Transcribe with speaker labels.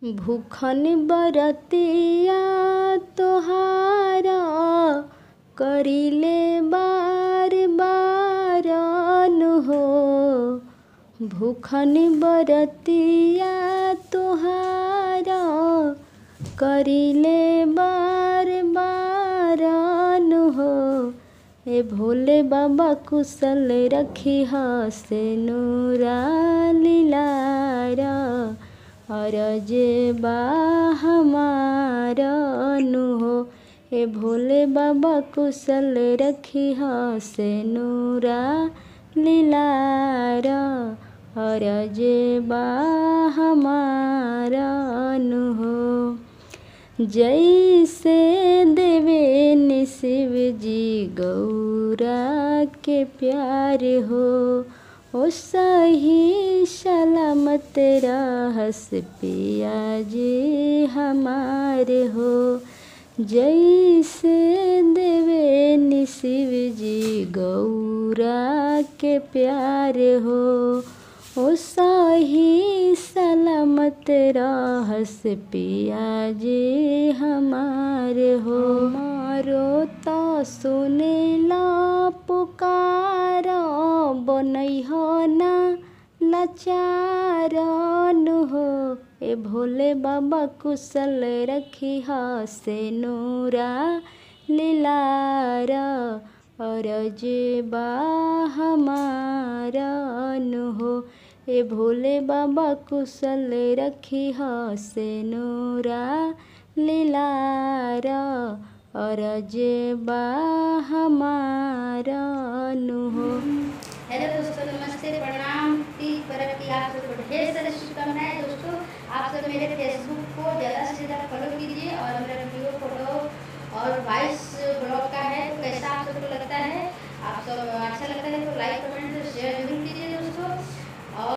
Speaker 1: भूखन बरतिया तोहारा करिले बार बारन हो। भूखन बरतिया तोहारा करिले बार बारन हो। ए भोले बाबा कुशल रखी से नूरा लीलारा अरज बा हमारन हो। ए भोले बाबा कुशल रखी से नूरा लीलारा अरज बा हमारन हो। जैसे देवे शिव जी गौरा के प्यार हो, ओ सही सलामत रहस पिया जी हमार हो। जैसे देवे शिव जी गौरा के प्यार हो, ओ सही सलामत रहस पिया जी हमार हो। मारो तो सुनेला पुकारा बनई हो ना लाचारन हो। ए भोले बाबा कुशल रखी से नूरा लीलारा अरज बा हमारन हो। ए भोले बाबा कुशल रखी से नूरा लीलारा अरज बा हमारन हो।
Speaker 2: हेलो दोस्तों, नमस्ते, प्रणाम, तीज पर्व की आप सबको ढेर सारी शुभकामनाएं। दोस्तों, आप सब मेरे फेसबुक को ज़्यादा से ज़्यादा फॉलो कीजिए और मेरा वीडियो, फोटो और वॉइस ब्लॉग का है, तो कैसा आप सबको लगता है, आप सब अच्छा लगता है तो लाइक, कमेंट, शेयर जरूर